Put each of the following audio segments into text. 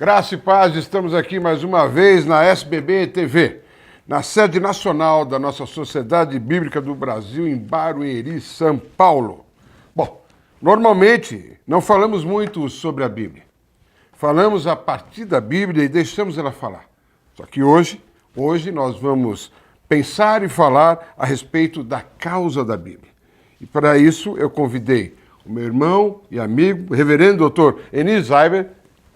Graça e paz, estamos aqui mais uma vez na SBB TV, na sede nacional da nossa Sociedade Bíblica do Brasil, em Barueri, São Paulo. Bom, normalmente não falamos muito sobre a Bíblia. Falamos a partir da Bíblia e deixamos ela falar. Só que hoje nós vamos pensar e falar a respeito da causa da Bíblia. E para isso eu convidei o meu irmão e amigo, o reverendo doutor Eni Zaiber,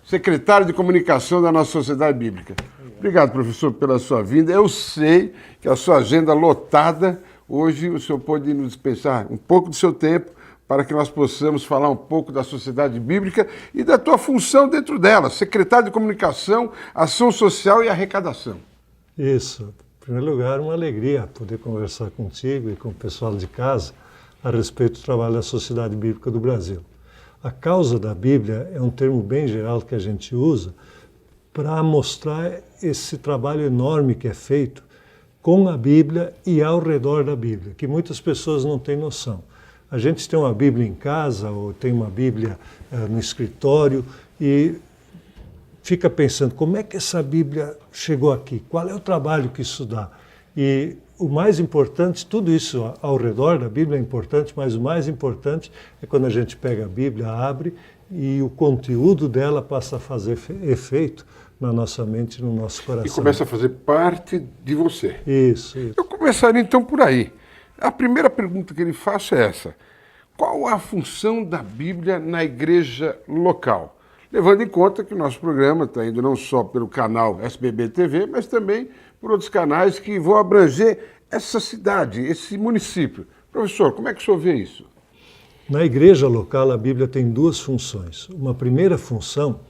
secretário de comunicação da nossa Sociedade Bíblica. Obrigado, professor, pela sua vinda. Eu sei que a sua agenda lotada, hoje o senhor pode nos dispensar um pouco do seu tempo para que nós possamos falar um pouco da Sociedade Bíblica e da tua função dentro dela, secretário de comunicação, ação social e arrecadação. Isso. Em primeiro lugar, uma alegria poder conversar contigo e com o pessoal de casa a respeito do trabalho da Sociedade Bíblica do Brasil. A causa da Bíblia é um termo bem geral que a gente usa para mostrar esse trabalho enorme que é feito com a Bíblia e ao redor da Bíblia, que muitas pessoas não têm noção. A gente tem uma Bíblia em casa ou tem uma Bíblia no escritório e fica pensando como é que essa Bíblia chegou aqui, qual é o trabalho que isso dá. E o mais importante, tudo isso ao redor da Bíblia é importante, mas o mais importante é quando a gente pega a Bíblia, abre e o conteúdo dela passa a fazer efeito na nossa mente, no nosso coração. E começa a fazer parte de você. Isso. Eu começaria então por aí. A primeira pergunta que ele faz é essa: qual a função da Bíblia na igreja local? Levando em conta que o nosso programa está indo não só pelo canal SBB TV, mas também por outros canais que vão abranger essa cidade, esse município. Professor, como é que o senhor vê isso? Na igreja local, a Bíblia tem duas funções. Uma primeira função,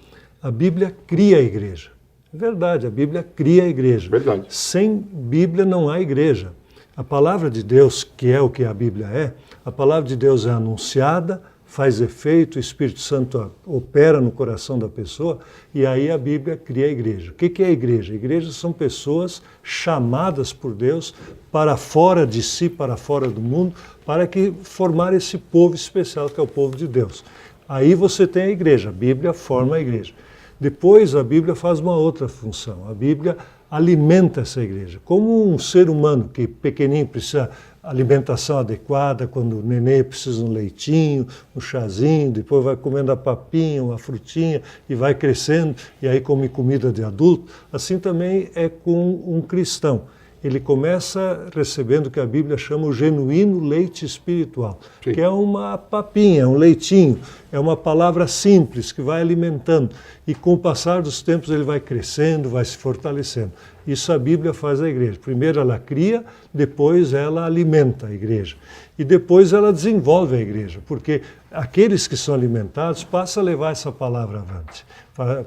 a Bíblia cria a igreja. É verdade, a Bíblia cria a igreja. Verdade. Sem Bíblia não há igreja. A palavra de Deus, que é o que a Bíblia é, a palavra de Deus é anunciada, faz efeito, o Espírito Santo opera no coração da pessoa e aí a Bíblia cria a igreja. O que é a igreja? A igreja são pessoas chamadas por Deus para fora de si, para fora do mundo, para que formar esse povo especial que é o povo de Deus. Aí você tem a igreja, a Bíblia forma a igreja. Depois a Bíblia faz uma outra função, a Bíblia alimenta essa igreja. Como um ser humano que pequenininho precisa alimentação adequada, quando o nenê precisa de um leitinho, um chazinho, depois vai comendo a papinha, uma frutinha e vai crescendo e aí come comida de adulto, assim também é com um cristão. Ele começa recebendo o que a Bíblia chama o genuíno leite espiritual, Sim. Que é uma papinha, um leitinho, é uma palavra simples que vai alimentando e com o passar dos tempos ele vai crescendo, vai se fortalecendo. Isso a Bíblia faz a igreja. Primeiro ela cria, depois ela alimenta a igreja. E depois ela desenvolve a igreja, porque aqueles que são alimentados passam a levar essa palavra avante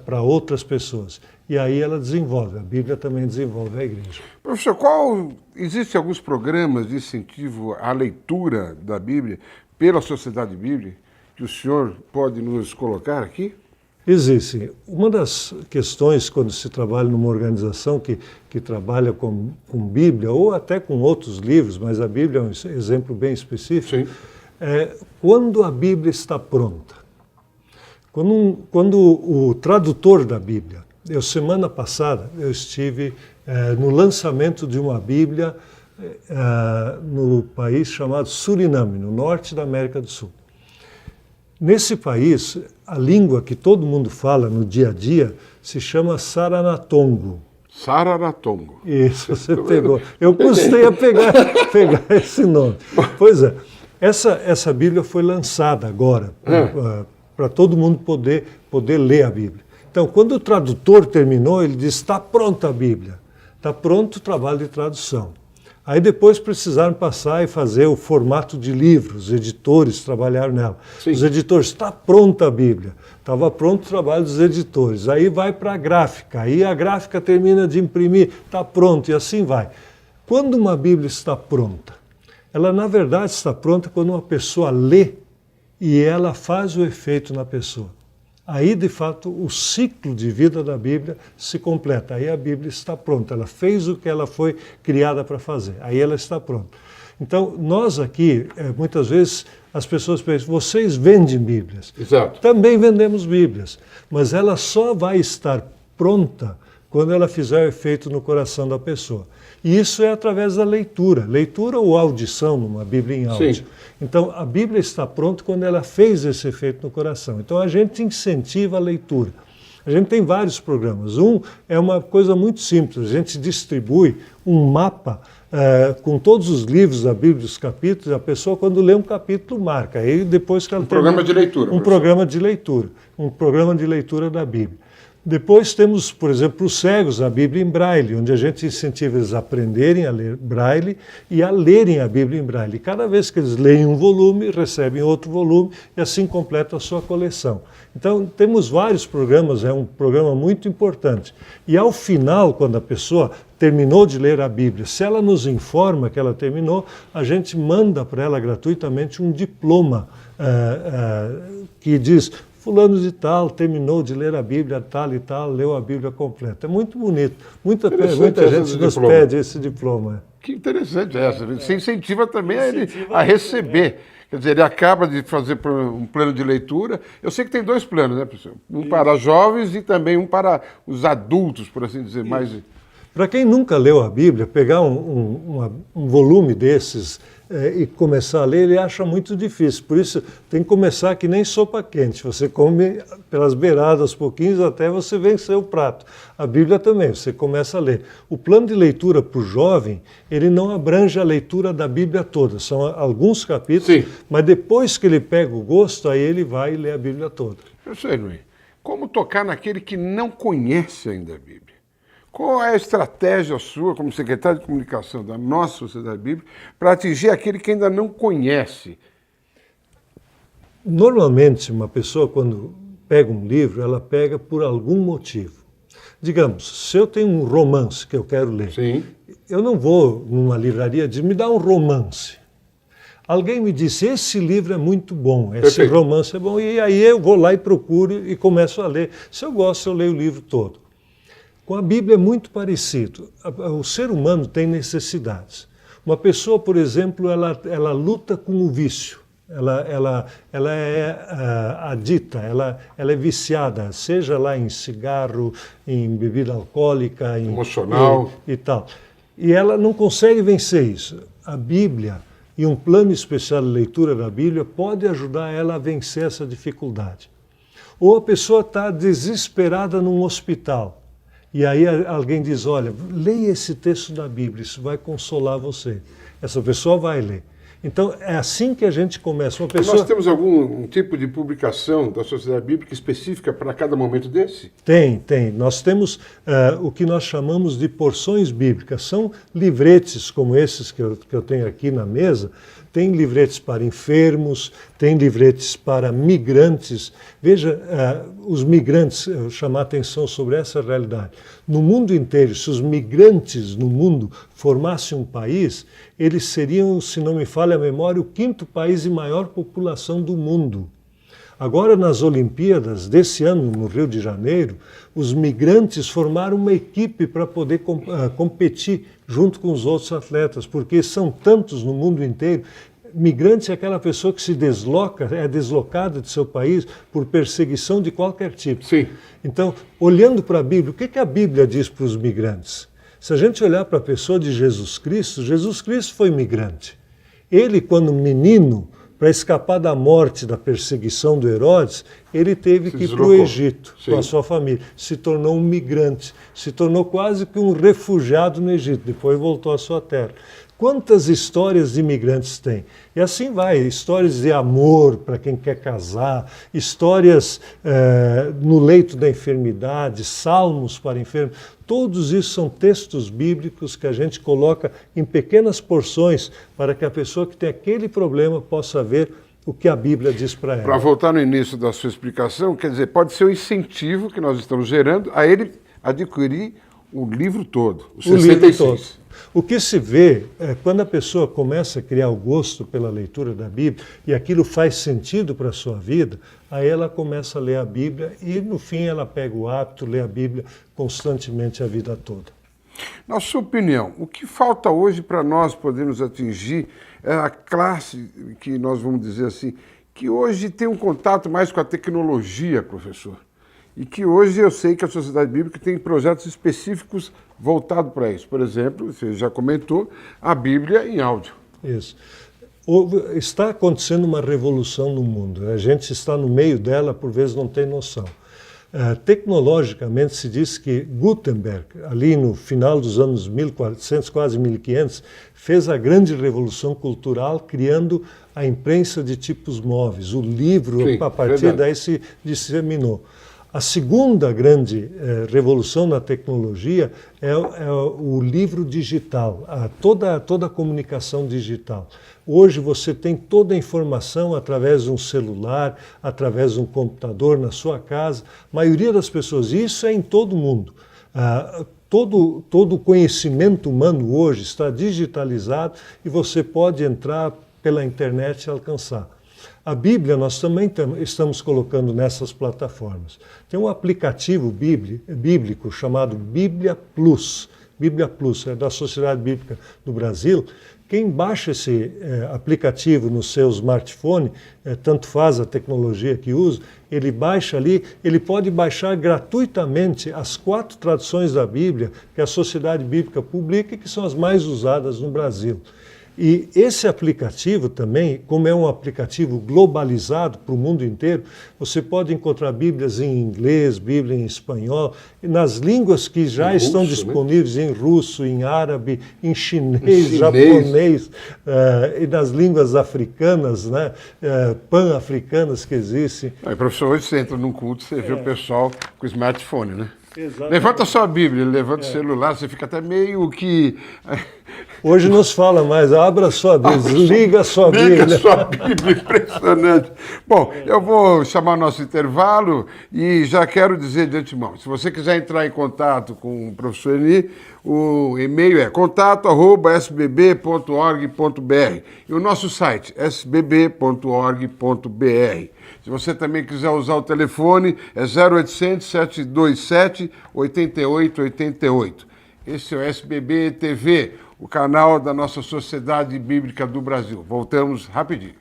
para outras pessoas. E aí ela desenvolve, a Bíblia também desenvolve a igreja. Professor, existem alguns programas de incentivo à leitura da Bíblia pela Sociedade Bíblica que o senhor pode nos colocar aqui? Existem. Uma das questões quando se trabalha numa organização que trabalha com Bíblia, ou até com outros livros, mas a Bíblia é um exemplo bem específico, Sim. É quando a Bíblia está pronta. Quando o tradutor da Bíblia, semana passada eu estive no lançamento de uma Bíblia no país chamado Suriname, no norte da América do Sul. Nesse país, a língua que todo mundo fala no dia a dia se chama Saranatongo. Saranatongo. Isso, você pegou. Eu custei a pegar esse nome. Pois é, essa Bíblia foi lançada agora para todo mundo poder ler a Bíblia. Então, quando o tradutor terminou, ele disse: está pronta a Bíblia, está pronto o trabalho de tradução. Aí depois precisaram passar e fazer o formato de livro, os editores trabalharam nela. Sim. Os editores, está pronta a Bíblia, estava pronto o trabalho dos editores. Aí vai para a gráfica, aí a gráfica termina de imprimir, está pronto e assim vai. Quando uma Bíblia está pronta, ela na verdade está pronta quando uma pessoa lê e ela faz o efeito na pessoa. Aí, de fato, o ciclo de vida da Bíblia se completa. Aí a Bíblia está pronta. Ela fez o que ela foi criada para fazer. Aí ela está pronta. Então, nós aqui, muitas vezes, as pessoas pensam, vocês vendem Bíblias. Exato. Também vendemos Bíblias, mas ela só vai estar pronta quando ela fizer o efeito no coração da pessoa. E isso é através da leitura ou audição numa Bíblia em áudio. Sim. Então, a Bíblia está pronta quando ela fez esse efeito no coração. Então, a gente incentiva a leitura. A gente tem vários programas. Um é uma coisa muito simples, a gente distribui um mapa com todos os livros da Bíblia, os capítulos, a pessoa quando lê um capítulo marca. Aí depois que ela programa de leitura. Um programa de leitura, um programa de leitura da Bíblia. Depois temos, por exemplo, os cegos, a Bíblia em Braille, onde a gente incentiva eles a aprenderem a ler Braille e a lerem a Bíblia em Braille. Cada vez que eles leem um volume, recebem outro volume e assim completam a sua coleção. Então, temos vários programas, é um programa muito importante. E ao final, quando a pessoa terminou de ler a Bíblia, se ela nos informa que ela terminou, a gente manda para ela gratuitamente um diploma que diz: fulano de tal terminou de ler a Bíblia tal e tal, leu a Bíblia completa. É muito bonito. Muita gente nos pede esse diploma. Que interessante essa. Você incentiva também ele a receber. Quer dizer, ele acaba de fazer um plano de leitura. Eu sei que tem dois planos, né, professor? Um para jovens e também um para os adultos, por assim dizer. Mais... Para quem nunca leu a Bíblia, pegar um volume desses e começar a ler, ele acha muito difícil. Por isso, tem que começar que nem sopa quente. Você come pelas beiradas, aos pouquinhos, até você vencer o prato. A Bíblia também, você começa a ler. O plano de leitura para o jovem, ele não abrange a leitura da Bíblia toda. São alguns capítulos, sim, mas depois que ele pega o gosto, aí ele vai ler a Bíblia toda. Eu sei, Luiz. Como tocar naquele que não conhece ainda a Bíblia? Qual é a estratégia sua, como secretário de comunicação da nossa Sociedade Bíblica, para atingir aquele que ainda não conhece? Normalmente, uma pessoa, quando pega um livro, ela pega por algum motivo. Digamos, se eu tenho um romance que eu quero ler, sim, eu não vou numa livraria dizer, me dá um romance. Alguém me disse, esse livro é muito bom, esse perfeito, romance é bom, e aí eu vou lá e procuro e começo a ler. Se eu gosto, eu leio o livro todo. Com a Bíblia é muito parecido. O ser humano tem necessidades. Uma pessoa, por exemplo, ela luta com o vício. Ela é adita, ela é viciada, seja lá em cigarro, em bebida alcoólica, emocional e tal. E ela não consegue vencer isso. A Bíblia e um plano especial de leitura da Bíblia pode ajudar ela a vencer essa dificuldade. Ou a pessoa está desesperada num hospital. E aí alguém diz, olha, leia esse texto da Bíblia, isso vai consolar você. Essa pessoa vai ler. Então, é assim que a gente começa. Uma pessoa... Nós temos algum tipo de publicação da Sociedade Bíblica específica para cada momento desse? Tem. Nós temos o que nós chamamos de porções bíblicas. São livretes como esses que eu tenho aqui na mesa. Tem livretes para enfermos, tem livretes para migrantes. Veja, os migrantes, eu chamar a atenção sobre essa realidade. No mundo inteiro, se os migrantes no mundo formassem um país, eles seriam, se não me falha a memória, o 5º país de maior população do mundo. Agora, nas Olimpíadas desse ano, no Rio de Janeiro, os migrantes formaram uma equipe para poder competir junto com os outros atletas, porque são tantos no mundo inteiro. Migrante é aquela pessoa que se desloca, é deslocada de seu país por perseguição de qualquer tipo. Sim. Então, olhando para a Bíblia, o que a Bíblia diz para os migrantes? Se a gente olhar para a pessoa de Jesus Cristo foi migrante. Ele, quando menino, para escapar da morte, da perseguição do Herodes, ele teve que ir para o Egito, sim, com a sua família. Se tornou um migrante, se tornou quase que um refugiado no Egito, depois voltou à sua terra. Quantas histórias de imigrantes tem? E assim vai, histórias de amor para quem quer casar, histórias no leito da enfermidade, salmos para enfermos. Todos isso são textos bíblicos que a gente coloca em pequenas porções para que a pessoa que tem aquele problema possa ver o que a Bíblia diz para ela. Para voltar no início da sua explicação, quer dizer, pode ser um incentivo que nós estamos gerando a ele adquirir o livro todo, os 66. Livro todo. O que se vê é quando a pessoa começa a criar o gosto pela leitura da Bíblia e aquilo faz sentido para a sua vida, aí ela começa a ler a Bíblia e no fim ela pega o hábito, lê a Bíblia constantemente a vida toda. Na sua opinião, o que falta hoje para nós podermos atingir a classe que nós vamos dizer assim, que hoje tem um contato mais com a tecnologia, professor? E que hoje eu sei que a Sociedade Bíblica tem projetos específicos voltados para isso. Por exemplo, você já comentou, a Bíblia em áudio. Isso. Está acontecendo uma revolução no mundo. A gente está no meio dela, por vezes não tem noção. Tecnologicamente se diz que Gutenberg, ali no final dos anos 1400, quase 1500, fez a grande revolução cultural criando a imprensa de tipos móveis. O livro, sim, a partir daí se disseminou. A segunda grande revolução na tecnologia é o livro digital, toda a comunicação digital. Hoje você tem toda a informação através de um celular, através de um computador na sua casa. A maioria das pessoas, isso é em todo o mundo. Todo o conhecimento humano hoje está digitalizado e você pode entrar pela internet e alcançar. A Bíblia nós também estamos colocando nessas plataformas. Tem um aplicativo bíblico chamado Bíblia Plus. Bíblia Plus é da Sociedade Bíblica do Brasil. Quem baixa esse aplicativo no seu smartphone, tanto faz a tecnologia que usa, ele baixa ali, ele pode baixar gratuitamente as 4 traduções da Bíblia que a Sociedade Bíblica publica e que são as mais usadas no Brasil. E esse aplicativo também, como é um aplicativo globalizado para o mundo inteiro, você pode encontrar Bíblias em inglês, Bíblia em espanhol, e nas línguas que já estão disponíveis, né? Em russo, em árabe, em chinês, japonês, e nas línguas africanas, né? Pan-africanas que existem. Aí, professor, hoje você entra num culto, você vê o pessoal com o smartphone, né? Exatamente. Levanta só a Bíblia, levanta o celular, você fica até meio que... Hoje não se fala mais, abra sua Bíblia, liga a sua Bíblia. Liga a sua Bíblia, impressionante. Bom, eu vou chamar o nosso intervalo e já quero dizer de antemão, se você quiser entrar em contato com o professor Eni, o e-mail é contato@sbb.org.br e o nosso site sbb.org.br. Se você também quiser usar o telefone, é 0800 727 8888. Esse é o SBB TV, o canal da nossa Sociedade Bíblica do Brasil. Voltamos rapidinho.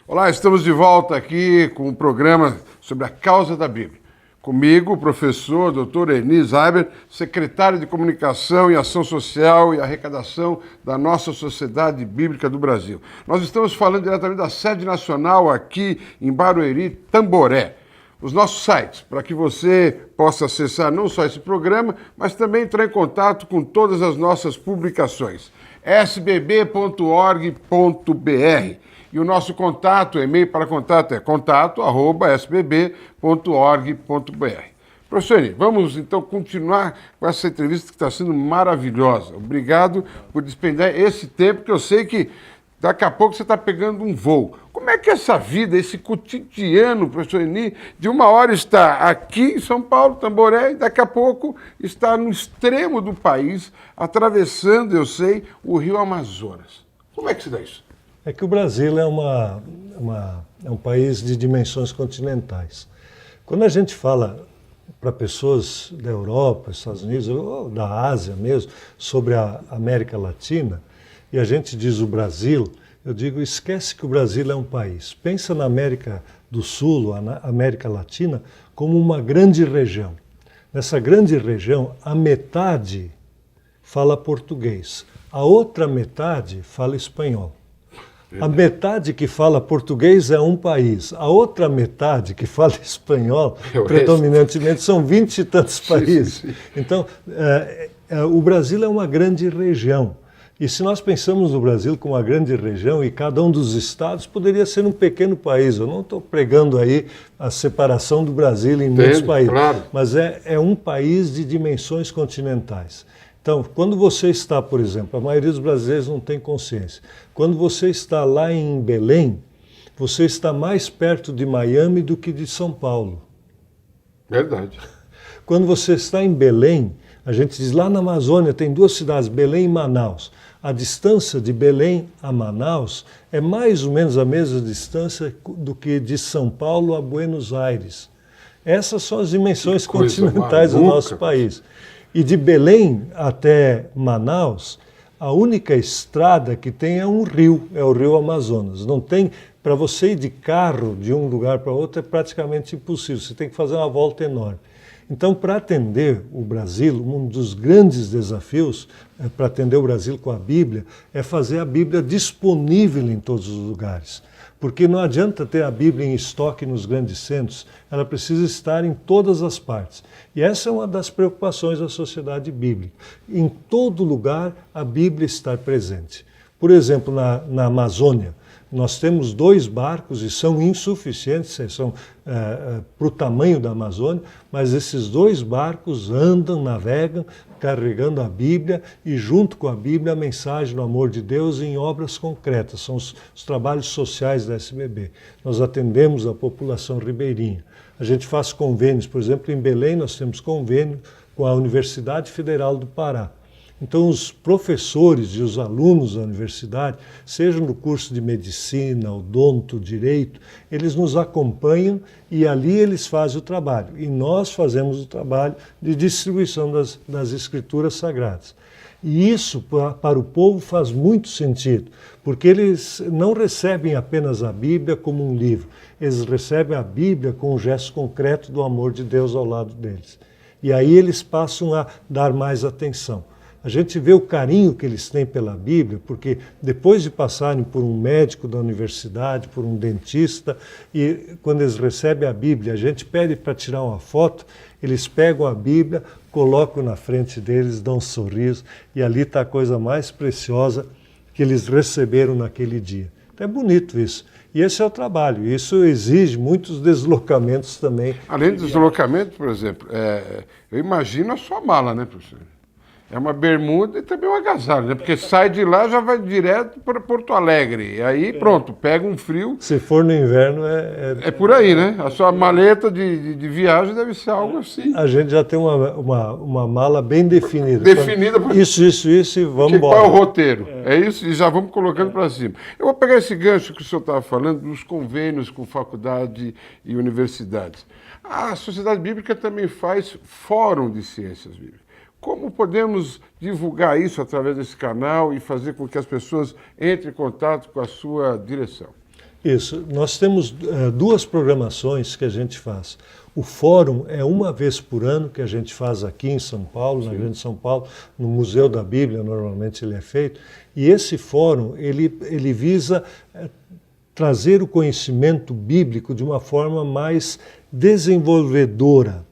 Olá, estamos de volta aqui com um programa sobre a causa da Bíblia. Comigo, o professor Dr. Eni Zeiber, secretário de Comunicação e Ação Social e Arrecadação da nossa Sociedade Bíblica do Brasil. Nós estamos falando diretamente da sede nacional aqui em Barueri, Tamboré. Os nossos sites, para que você possa acessar não só esse programa, mas também entrar em contato com todas as nossas publicações. sbb.org.br. E o nosso contato, e-mail para contato é contato@sbb.org.br. Professor Eni, vamos então continuar com essa entrevista que está sendo maravilhosa. Obrigado por despender esse tempo, que eu sei que daqui a pouco você está pegando um voo. Como é que é essa vida, esse cotidiano, professor Eni, de uma hora está aqui em São Paulo, Tamboré, e daqui a pouco está no extremo do país, atravessando, eu sei, o rio Amazonas. Como é que se dá isso? É que o Brasil é um país de dimensões continentais. Quando a gente fala para pessoas da Europa, Estados Unidos, ou da Ásia mesmo, sobre a América Latina, e a gente diz o Brasil, eu digo, esquece que o Brasil é um país. Pensa na América do Sul, na América Latina, como uma grande região. Nessa grande região, a metade fala português, a outra metade fala espanhol. A metade que fala português é um país, a outra metade que fala espanhol, predominantemente, são 20 e tantos países. Sim. Então, o Brasil é uma grande região. E se nós pensamos no Brasil como uma grande região e cada um dos estados poderia ser um pequeno país, eu não estou pregando aí a separação do Brasil em muitos países, claro. Mas é um país de dimensões continentais. Então, quando você está, por exemplo, a maioria dos brasileiros não tem consciência, quando você está lá em Belém, você está mais perto de Miami do que de São Paulo. Verdade. Quando você está em Belém, a gente diz lá na Amazônia tem 2 cidades, Belém e Manaus. A distância de Belém a Manaus é mais ou menos a mesma distância do que de São Paulo a Buenos Aires. Essas são as dimensões continentais do nosso país. E de Belém até Manaus, a única estrada que tem é um rio, é o Rio Amazonas. Não tem, para você ir de carro de um lugar para outro é praticamente impossível, você tem que fazer uma volta enorme. Então, para atender o Brasil, um dos grandes desafios para atender o Brasil com a Bíblia é fazer a Bíblia disponível em todos os lugares. Porque não adianta ter a Bíblia em estoque nos grandes centros, ela precisa estar em todas as partes. E essa é uma das preocupações da sociedade bíblica. Em todo lugar a Bíblia está presente. Por exemplo, na Amazônia, nós temos 2 barcos e são insuficientes, são para o tamanho da Amazônia, mas esses 2 barcos andam, navegam, carregando a Bíblia e junto com a Bíblia a mensagem do amor de Deus em obras concretas, são os trabalhos sociais da SBB. Nós atendemos a população ribeirinha. A gente faz convênios, por exemplo, em Belém nós temos convênio com a Universidade Federal do Pará. Então, os professores e os alunos da universidade, seja no curso de medicina, odonto, direito, eles nos acompanham e ali eles fazem o trabalho. E nós fazemos o trabalho de distribuição das escrituras sagradas. E isso, para o povo, faz muito sentido, porque eles não recebem apenas a Bíblia como um livro, eles recebem a Bíblia com um gesto concreto do amor de Deus ao lado deles. E aí eles passam a dar mais atenção. A gente vê o carinho que eles têm pela Bíblia, porque depois de passarem por um médico da universidade, por um dentista, e quando eles recebem a Bíblia, a gente pede para tirar uma foto, eles pegam a Bíblia, colocam na frente deles, dão um sorriso, e ali está a coisa mais preciosa que eles receberam naquele dia. Então é bonito isso. E esse é o trabalho. Isso exige muitos deslocamentos também. Além do deslocamento, por exemplo, eu imagino a sua mala, né, professor? É uma bermuda e também um agasalho, né? Porque sai de lá já vai direto para Porto Alegre. E aí pronto, pega um frio. Se for no inverno é por aí, né? A sua maleta de viagem deve ser algo assim. A gente já tem uma mala bem definida. Definida. Isso e vamos embora. Qual é o roteiro? É isso e já vamos colocando para cima. Eu vou pegar esse gancho que o senhor estava falando dos convênios com faculdade e universidades. A Sociedade Bíblica também faz fórum de ciências bíblicas. Como podemos divulgar isso através desse canal e fazer com que as pessoas entrem em contato com a sua direção? Isso. Nós temos 2 programações que a gente faz. O fórum é uma vez por ano que a gente faz aqui em São Paulo, Sim. na Grande São Paulo, no Museu da Bíblia, normalmente ele é feito. E esse fórum, ele visa trazer o conhecimento bíblico de uma forma mais desenvolvedora.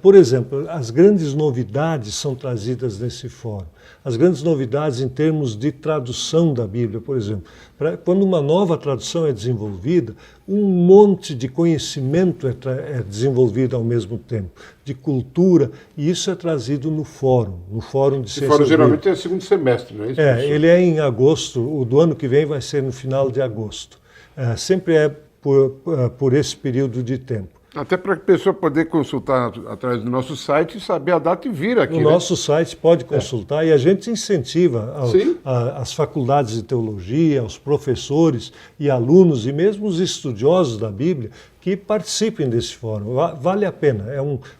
Por exemplo, as grandes novidades são trazidas nesse fórum. As grandes novidades em termos de tradução da Bíblia, por exemplo. Quando uma nova tradução é desenvolvida, um monte de conhecimento é desenvolvido ao mesmo tempo, de cultura, e isso é trazido no fórum de ciências. Esse fórum geralmente é segundo semestre, não é isso? Ele é em agosto, o do ano que vem vai ser no final de agosto. Sempre é por esse período de tempo. Até para a pessoa poder consultar através do nosso site e saber a data e vir aqui. No nosso site pode consultar e a gente incentiva as faculdades de teologia, os professores e alunos e mesmo os estudiosos da Bíblia que participem desse fórum. Vale a pena.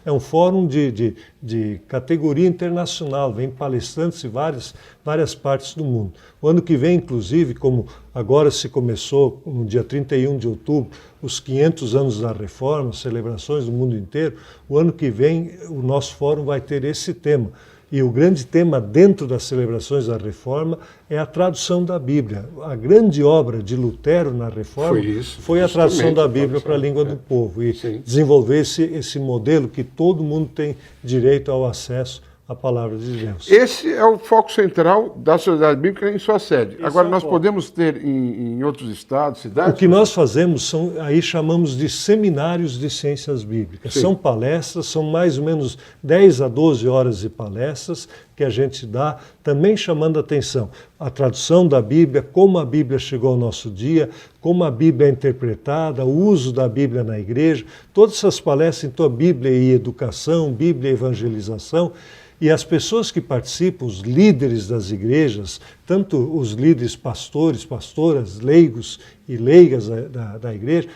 É um fórum de categoria internacional, vem palestrantes de várias partes do mundo. O ano que vem, inclusive, como agora se começou no dia 31 de outubro, os 500 anos da Reforma, celebrações do mundo inteiro, o ano que vem o nosso fórum vai ter esse tema. E o grande tema dentro das celebrações da Reforma é a tradução da Bíblia. A grande obra de Lutero na Reforma foi a tradução da Bíblia para a língua do povo e desenvolver esse modelo que todo mundo tem direito ao acesso à palavra de Deus. Esse é o foco central da Sociedade Bíblica em sua sede. Agora, nós podemos ter em outros estados, cidades? O que nós fazemos aí chamamos de seminários de ciências bíblicas. Sim. São palestras, são mais ou menos 10 a 12 horas de palestras, que a gente dá, também chamando a atenção. A tradução da Bíblia, como a Bíblia chegou ao nosso dia, como a Bíblia é interpretada, o uso da Bíblia na igreja, todas essas palestras, então, Bíblia e educação, Bíblia e evangelização. E as pessoas que participam, os líderes das igrejas, tanto os líderes pastores, pastoras, leigos e leigas da igreja,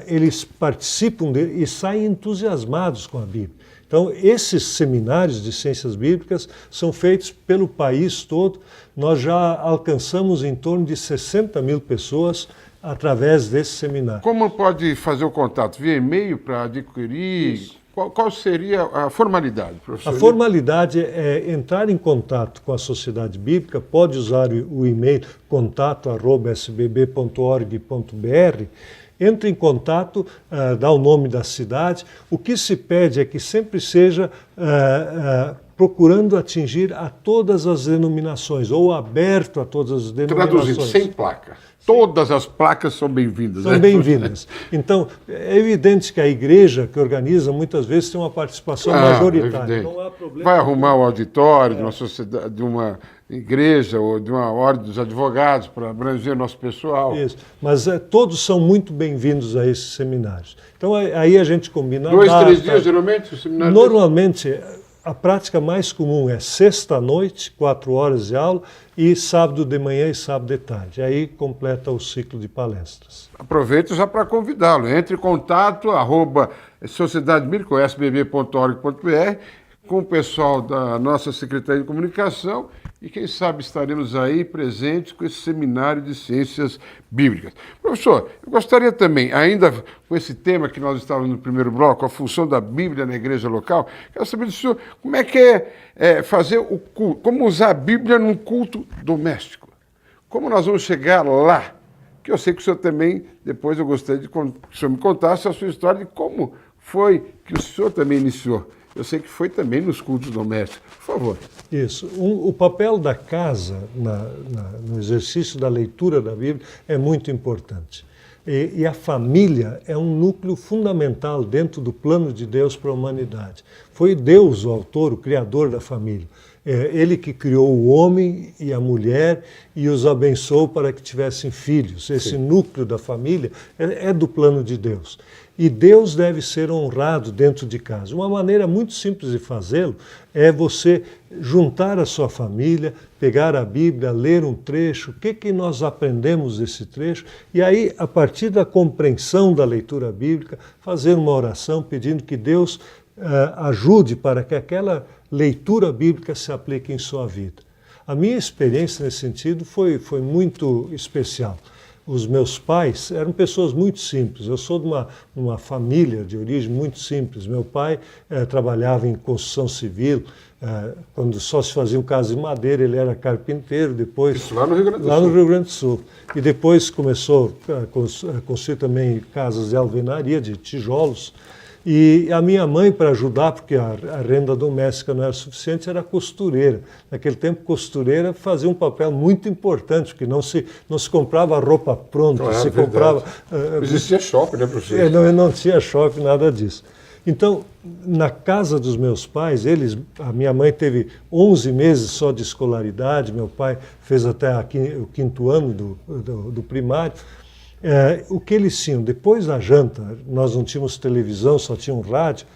eles participam e saem entusiasmados com a Bíblia. Então, esses seminários de ciências bíblicas são feitos pelo país todo. Nós já alcançamos em torno de 60 mil pessoas através desse seminário. Como pode fazer o contato? Via e-mail para adquirir? Isso. Qual seria a formalidade, professor? A formalidade é entrar em contato com a Sociedade Bíblica, pode usar o e-mail contato@sbb.org.br, entre em contato, dá o nome da cidade. O que se pede é que sempre seja procurando atingir a todas as denominações, ou aberto a todas as denominações. Traduzindo, sem placa. Todas as placas são bem-vindas. São bem-vindas. Então, é evidente que a igreja que organiza muitas vezes tem uma participação majoritária. Não há problema. Vai arrumar o auditório de uma sociedade, de uma igreja ou de uma ordem dos advogados para abranger o nosso pessoal. Isso, mas todos são muito bem-vindos a esses seminários. Então aí a gente combina... 2, 3 dias, geralmente, o seminário? Normalmente... A prática mais comum é sexta-noite, 4 horas de aula, e sábado de manhã e sábado de tarde. Aí completa o ciclo de palestras. Aproveito já para convidá-lo. Entre em contato, @sociedadebíblica.sbb.org.br, com o pessoal da nossa Secretaria de Comunicação, e quem sabe estaremos aí presentes com esse seminário de ciências bíblicas. Professor, eu gostaria também, ainda com esse tema que nós estávamos no primeiro bloco, a função da Bíblia na igreja local, quero saber do senhor como é que é fazer o culto, como usar a Bíblia num culto doméstico. Como nós vamos chegar lá? Que eu sei que o senhor também, depois eu gostaria de que o senhor me contasse a sua história de como foi que o senhor também iniciou. Eu sei que foi também nos cultos domésticos. Por favor. Isso. O papel da casa no exercício da leitura da Bíblia é muito importante. E a família é um núcleo fundamental dentro do plano de Deus para a humanidade. Foi Deus o autor, o criador da família. Ele que criou o homem e a mulher e os abençoou para que tivessem filhos. Esse núcleo da família é do plano de Deus. E Deus deve ser honrado dentro de casa. Uma maneira muito simples de fazê-lo é você juntar a sua família, pegar a Bíblia, ler um trecho, o que nós aprendemos desse trecho, e aí, a partir da compreensão da leitura bíblica, fazer uma oração pedindo que Deus ajude para que aquela leitura bíblica se aplique em sua vida. A minha experiência nesse sentido foi muito especial. Os meus pais eram pessoas muito simples. Eu sou de uma família de origem muito simples. Meu pai trabalhava em construção civil. Quando só se fazia casa de madeira, ele era carpinteiro. Depois, isso lá no Rio Grande do Sul. Lá no Rio Grande do Sul. E depois começou a construir também casas de alvenaria, de tijolos. E a minha mãe, para ajudar, porque a renda doméstica não era suficiente, era costureira. Naquele tempo, costureira fazia um papel muito importante, porque não se comprava roupa pronta, se comprava... Não existia shopping, né, professor? Não tinha shopping, nada disso. Então, na casa dos meus pais, a minha mãe teve 11 meses só de escolaridade, meu pai fez até o 5º ano do primário. O que eles tinham, depois da janta, nós não tínhamos televisão, só tinha um rádio,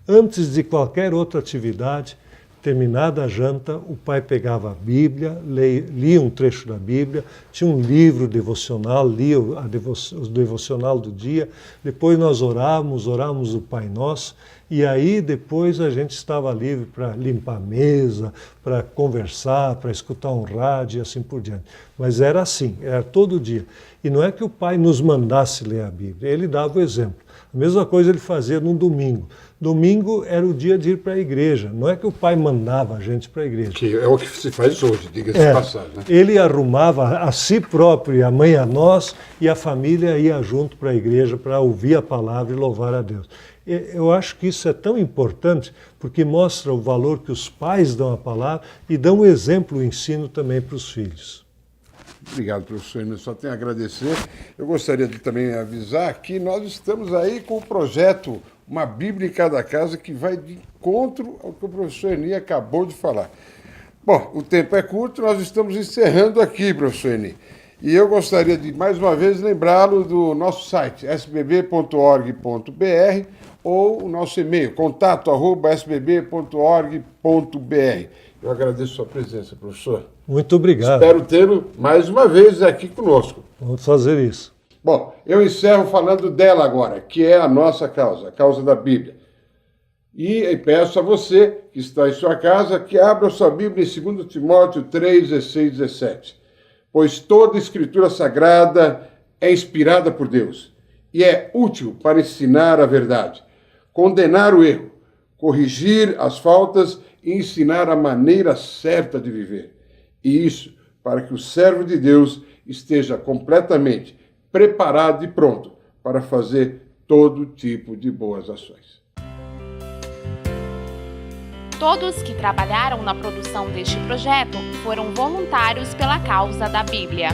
antes de qualquer outra atividade, terminada a janta, o pai pegava a Bíblia, lia um trecho da Bíblia, tinha um livro devocional, lia o devocional do dia, depois nós orávamos o Pai Nosso, e aí depois a gente estava livre para limpar a mesa, para conversar, para escutar um rádio e assim por diante. Mas era assim, era todo dia. E não é que o pai nos mandasse ler a Bíblia, ele dava o exemplo. A mesma coisa ele fazia no domingo. Domingo era o dia de ir para a igreja, não é que o pai mandava a gente para a igreja. Que é o que se faz hoje, diga-se de passagem. Né? Ele arrumava a si próprio e a mãe a nós, e a família ia junto para a igreja para ouvir a palavra e louvar a Deus. Eu acho que isso é tão importante porque mostra o valor que os pais dão à palavra e dão o exemplo, o ensino também para os filhos. Obrigado, professor. Eu só tenho a agradecer. Eu gostaria de também avisar que nós estamos aí com o projeto Uma Bíblia em Cada Casa, que vai de encontro ao que o professor Eni acabou de falar. Bom, o tempo é curto, nós estamos encerrando aqui, professor Eni. E eu gostaria de, mais uma vez, lembrá-lo do nosso site, sbb.org.br, ou o nosso e-mail, contato@sbb.org.br. Eu agradeço a sua presença, professor. Muito obrigado. Espero tê-lo mais uma vez aqui conosco. Vamos fazer isso. Bom, eu encerro falando dela agora, que é a nossa causa, a causa da Bíblia. E peço a você, que está em sua casa, que abra sua Bíblia em 2 Timóteo 3, 16 e 17. Pois toda escritura sagrada é inspirada por Deus e é útil para ensinar a verdade, condenar o erro, corrigir as faltas e ensinar a maneira certa de viver. E isso para que o servo de Deus esteja completamente preparado e pronto para fazer todo tipo de boas ações. Todos que trabalharam na produção deste projeto foram voluntários pela causa da Bíblia.